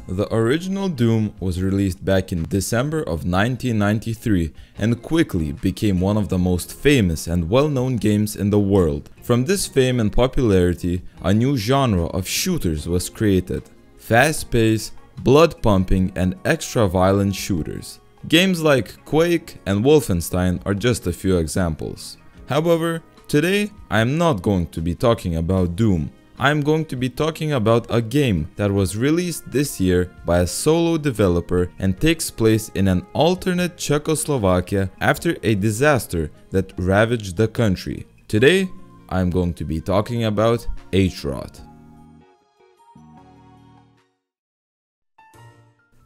The original Doom was released back in December of 1993 and quickly became one of the most famous and well-known games in the world. From this fame and popularity, a new genre of shooters was created: fast-paced, blood-pumping and extra-violent shooters. Games like Quake and Wolfenstein are just a few examples. However, today I am not going to be talking about Doom. I am going to be talking about a game that was released this year by a solo developer and takes place in an alternate Czechoslovakia after a disaster that ravaged the country. Today, I am going to be talking about H-Rot.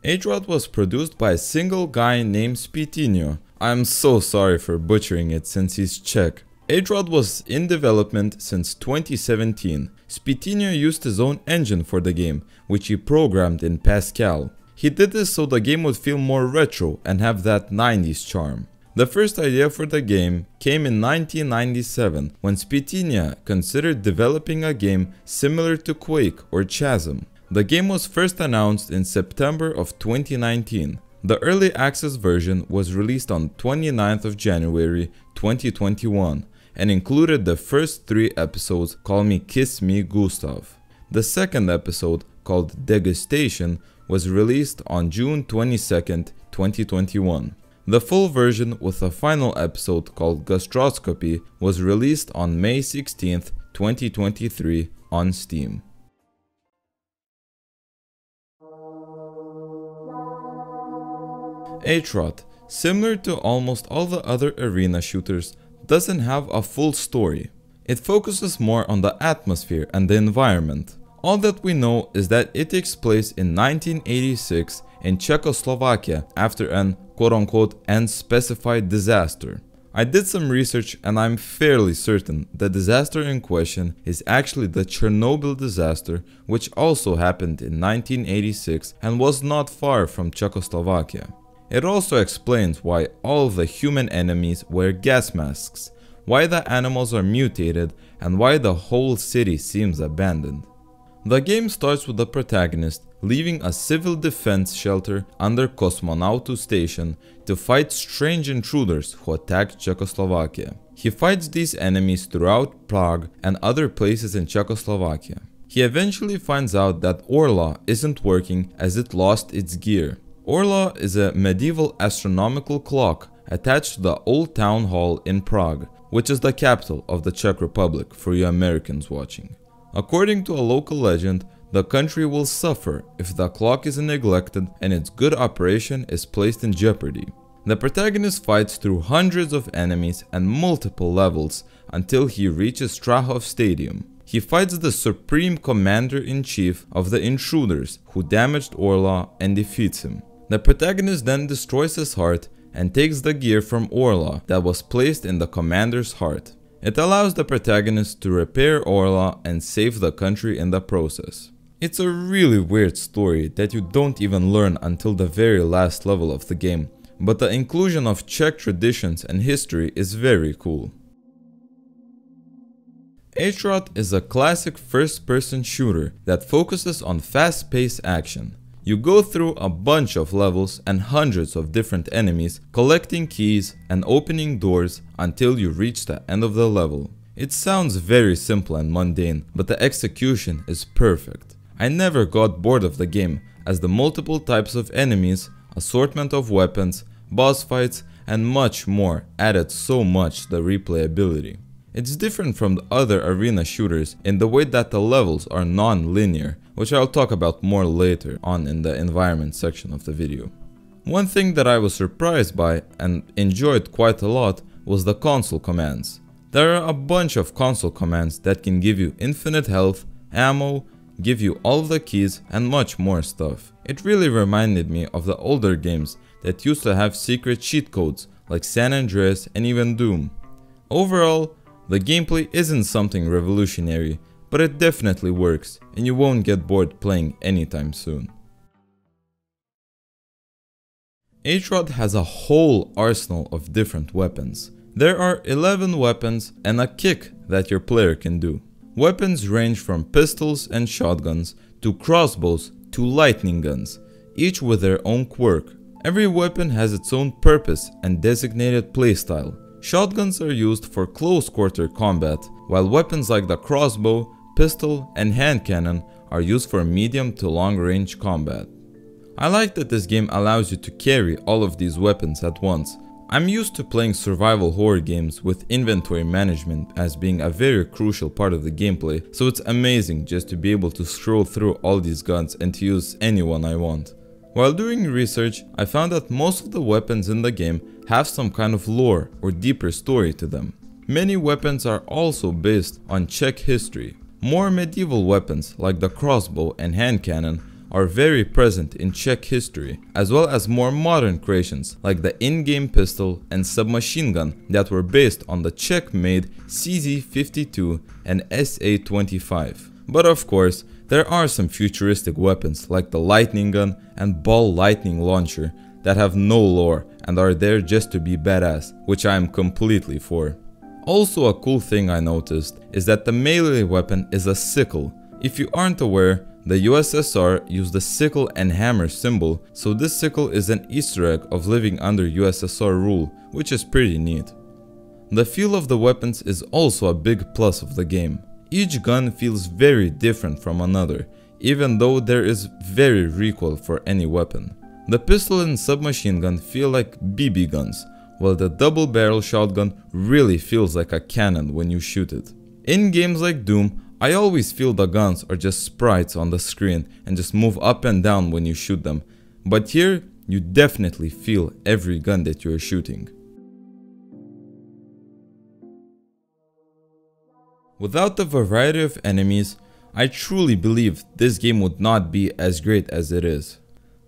H-Rot was produced by a single guy named Spitinho. I am so sorry for butchering it since he's Czech. H-Rot was in development since 2017. Spitinho used his own engine for the game, which he programmed in Pascal. He did this so the game would feel more retro and have that 90s charm. The first idea for the game came in 1997 when Spitinho considered developing a game similar to Quake or Chasm. The game was first announced in September of 2019. The early access version was released on 29th of January 2021 and included the first 3 episodes called Me Kiss Me Gustav. The second episode, called Degustation, was released on June 22nd, 2021. The full version with a final episode called Gastroscopy was released on May 16th, 2023 on Steam. H-Rot, similar to almost all the other arena shooters, doesn't have a full story. It focuses more on the atmosphere and the environment. All that we know is that it takes place in 1986 in Czechoslovakia after an quote-unquote unspecified disaster. I did some research and I'm fairly certain the disaster in question is actually the Chernobyl disaster, which also happened in 1986 and was not far from Czechoslovakia. It also explains why all of the human enemies wear gas masks, why the animals are mutated, and why the whole city seems abandoned. The game starts with the protagonist leaving a civil defense shelter under Kosmonautu Station to fight strange intruders who attack Czechoslovakia. He fights these enemies throughout Prague and other places in Czechoslovakia. He eventually finds out that Orla isn't working as it lost its gear. Orla is a medieval astronomical clock attached to the old town hall in Prague, which is the capital of the Czech Republic for you Americans watching. According to a local legend, the country will suffer if the clock is neglected and its good operation is placed in jeopardy. The protagonist fights through hundreds of enemies and multiple levels until he reaches Strahov Stadium. He fights the Supreme Commander-in-Chief of the intruders who damaged Orla and defeats him. The protagonist then destroys his heart and takes the gear from Orla that was placed in the commander's heart. It allows the protagonist to repair Orla and save the country in the process. It's a really weird story that you don't even learn until the very last level of the game, but the inclusion of Czech traditions and history is very cool. H-Rot is a classic first-person shooter that focuses on fast-paced action. You go through a bunch of levels and hundreds of different enemies, collecting keys and opening doors until you reach the end of the level. It sounds very simple and mundane, but the execution is perfect. I never got bored of the game, as the multiple types of enemies, assortment of weapons, boss fights, and much more added so much to the replayability. It's different from the other arena shooters in the way that the levels are non-linear, which I'll talk about more later on in the environment section of the video. One thing that I was surprised by and enjoyed quite a lot was the console commands. There are a bunch of console commands that can give you infinite health, ammo, give you all of the keys and much more stuff. It really reminded me of the older games that used to have secret cheat codes like San Andreas and even Doom. Overall, the gameplay isn't something revolutionary, but it definitely works and you won't get bored playing anytime soon. H-Rot has a whole arsenal of different weapons. There are 11 weapons and a kick that your player can do. Weapons range from pistols and shotguns to crossbows, 2 lightning guns, each with their own quirk. Every weapon has its own purpose and designated playstyle. Shotguns are used for close quarter combat, while weapons like the crossbow, pistol, and hand cannon are used for medium to long range combat. I like that this game allows you to carry all of these weapons at once. I'm used to playing survival horror games with inventory management as being a very crucial part of the gameplay, so it's amazing just to be able to scroll through all these guns and to use any one I want. While doing research, I found that most of the weapons in the game have some kind of lore or deeper story to them. Many weapons are also based on Czech history. More medieval weapons like the crossbow and hand cannon are very present in Czech history, as well as more modern creations like the in-game pistol and submachine gun that were based on the Czech-made CZ-52 and SA-25. But of course, there are some futuristic weapons like the lightning gun and ball lightning launcher that have no lore and are there just to be badass, which I am completely for. Also, a cool thing I noticed is that the melee weapon is a sickle. If you aren't aware, the USSR used the sickle and hammer symbol, so this sickle is an Easter egg of living under USSR rule, which is pretty neat. The feel of the weapons is also a big plus of the game. Each gun feels very different from another, even though there is very recoil for any weapon. The pistol and submachine gun feel like BB guns, while the double barrel shotgun really feels like a cannon when you shoot it. In games like Doom, I always feel the guns are just sprites on the screen and just move up and down when you shoot them, but here you definitely feel every gun that you are shooting. Without the variety of enemies, I truly believe this game would not be as great as it is.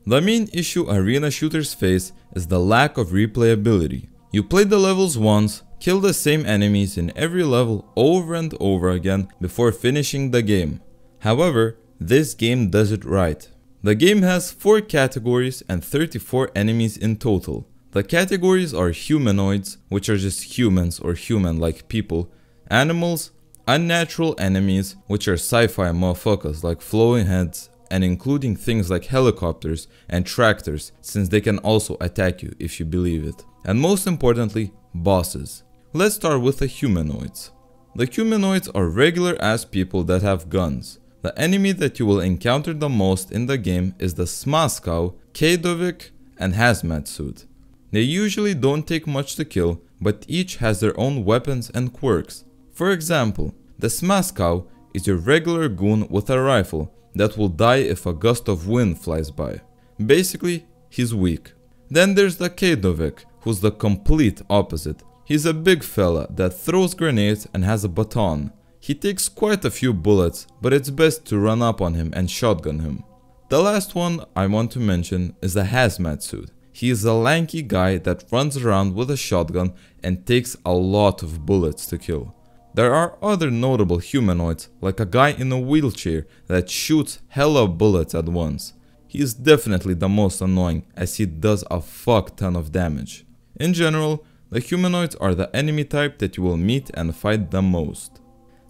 The main issue arena shooters face is the lack of replayability. You play the levels once, kill the same enemies in every level over and over again before finishing the game. However, this game does it right. The game has 4 categories and 34 enemies in total. The categories are humanoids, which are just humans or human-like people, animals, unnatural enemies, which are sci-fi motherfuckers like flowing heads, and including things like helicopters and tractors, since they can also attack you if you believe it. And most importantly, bosses. Let's start with the humanoids. The humanoids are regular ass people that have guns. The enemy that you will encounter the most in the game is the Smaskow, Kadovik, and Hazmat suit. They usually don't take much to kill, but each has their own weapons and quirks. For example, the Smaskow is your regular goon with a rifle that will die if a gust of wind flies by. Basically, he's weak. Then there's the Kadovik, who's the complete opposite. He's a big fella that throws grenades and has a baton. He takes quite a few bullets, but it's best to run up on him and shotgun him. The last one I want to mention is the Hazmat suit. He is a lanky guy that runs around with a shotgun and takes a lot of bullets to kill. There are other notable humanoids, like a guy in a wheelchair that shoots hella bullets at once. He is definitely the most annoying as he does a fuck ton of damage. In general, the humanoids are the enemy type that you will meet and fight the most.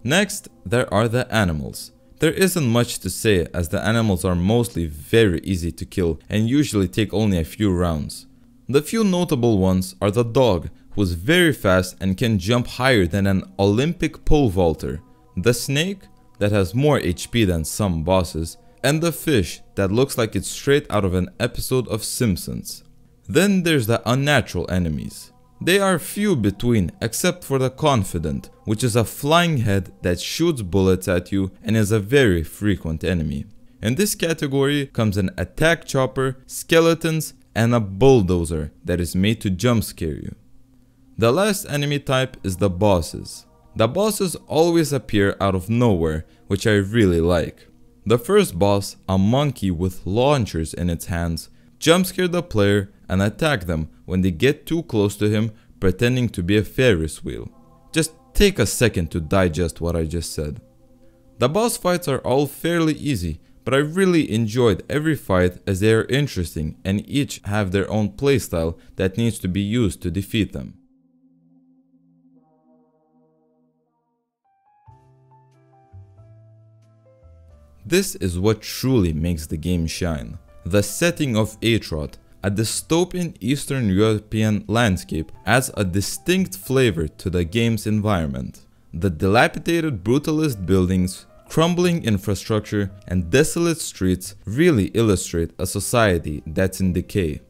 Next, there are the animals. There isn't much to say as the animals are mostly very easy to kill and usually take only a few rounds. The few notable ones are the dog, who is very fast and can jump higher than an Olympic pole vaulter, the snake that has more HP than some bosses, and the fish that looks like it's straight out of an episode of Simpsons. Then there's the unnatural enemies. They are few between except for the Confident, which is a flying head that shoots bullets at you and is a very frequent enemy. In this category comes an attack chopper, skeletons, and a bulldozer that is made to jump scare you. The last enemy type is the bosses. The bosses always appear out of nowhere, which I really like. The first boss, a monkey with launchers in its hands, jump scare the player and attack them when they get too close to him, pretending to be a Ferris wheel. Just take a second to digest what I just said. The boss fights are all fairly easy, but I really enjoyed every fight as they are interesting and each have their own playstyle that needs to be used to defeat them. this is what truly makes the game shine. The setting of Atroth, a dystopian Eastern European landscape, adds a distinct flavor to the game's environment. The dilapidated brutalist buildings, crumbling infrastructure, and desolate streets really illustrate a society that's in decay.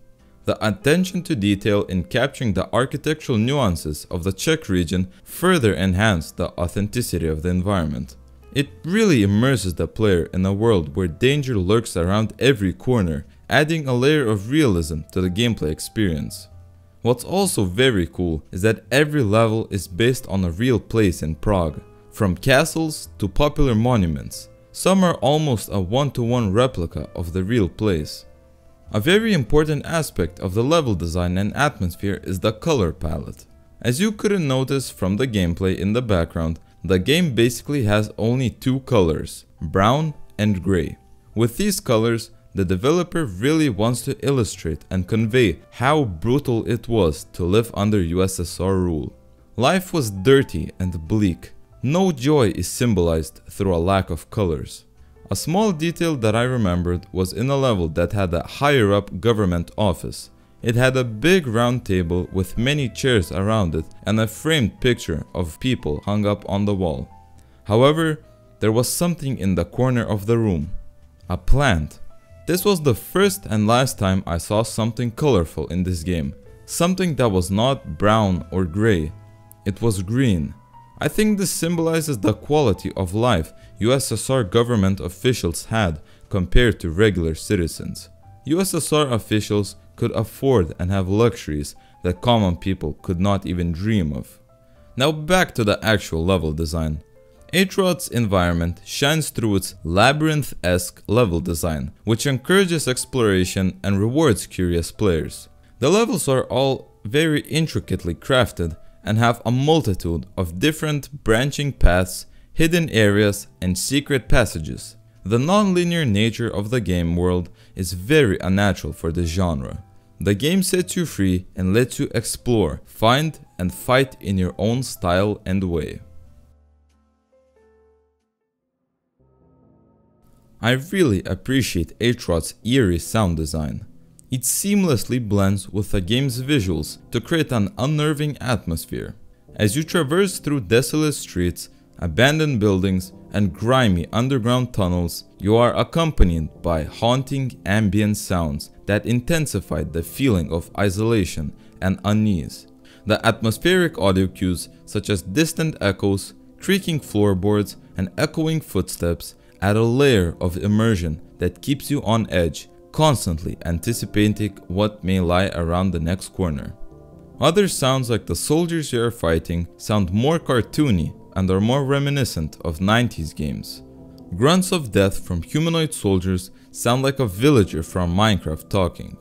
The attention to detail in capturing the architectural nuances of the Czech region further enhance the authenticity of the environment. It really immerses the player in a world where danger lurks around every corner, adding a layer of realism to the gameplay experience. What's also very cool is that every level is based on a real place in Prague, from castles to popular monuments. Some are almost a one-to-one replica of the real place. A very important aspect of the level design and atmosphere is the color palette. As you couldn't notice from the gameplay in the background, the game basically has only two colors, brown and gray. With these colors, the developer really wants to illustrate and convey how brutal it was to live under USSR rule. Life was dirty and bleak. No joy is symbolized through a lack of colors. A small detail that I remembered was in a level that had a higher up government office. It had a big round table with many chairs around it and a framed picture of people hung up on the wall. However, there was something in the corner of the room. A plant. This was the first and last time I saw something colorful in this game. Something that was not brown or gray. It was green. I think this symbolizes the quality of life USSR government officials had compared to regular citizens. USSR officials could afford and have luxuries that common people could not even dream of. Now back to the actual level design. Atroth's environment shines through its labyrinth-esque level design, which encourages exploration and rewards curious players. The levels are all very intricately crafted and have a multitude of different branching paths, hidden areas, and secret passages. The non-linear nature of the game world is very unnatural for this genre. The game sets you free and lets you explore, find, and fight in your own style and way. I really appreciate Atroth's eerie sound design. It seamlessly blends with the game's visuals to create an unnerving atmosphere. As you traverse through desolate streets, abandoned buildings, and grimy underground tunnels, you are accompanied by haunting ambient sounds that intensify the feeling of isolation and unease. The atmospheric audio cues such as distant echoes, creaking floorboards, and echoing footsteps add a layer of immersion that keeps you on edge, constantly anticipating what may lie around the next corner. Other sounds like the soldiers you are fighting sound more cartoony and are more reminiscent of 90s games. Grunts of death from humanoid soldiers sound like a villager from Minecraft talking.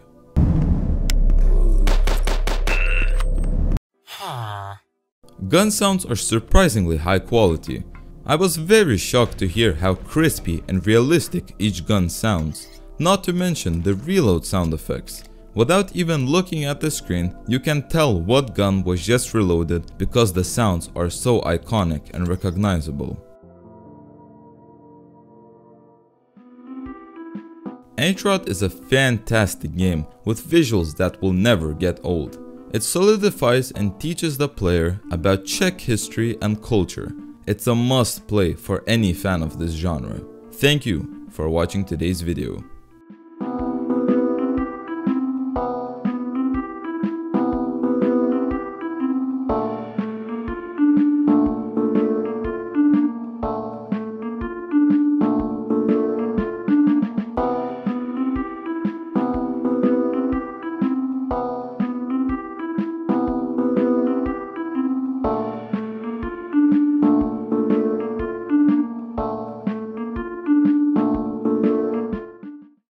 Gun sounds are surprisingly high quality. I was very shocked to hear how crispy and realistic each gun sounds. Not to mention the reload sound effects. Without even looking at the screen, you can tell what gun was just reloaded because the sounds are so iconic and recognizable. Atroth is a fantastic game with visuals that will never get old. It solidifies and teaches the player about Czech history and culture. It's a must play for any fan of this genre. Thank you for watching today's video.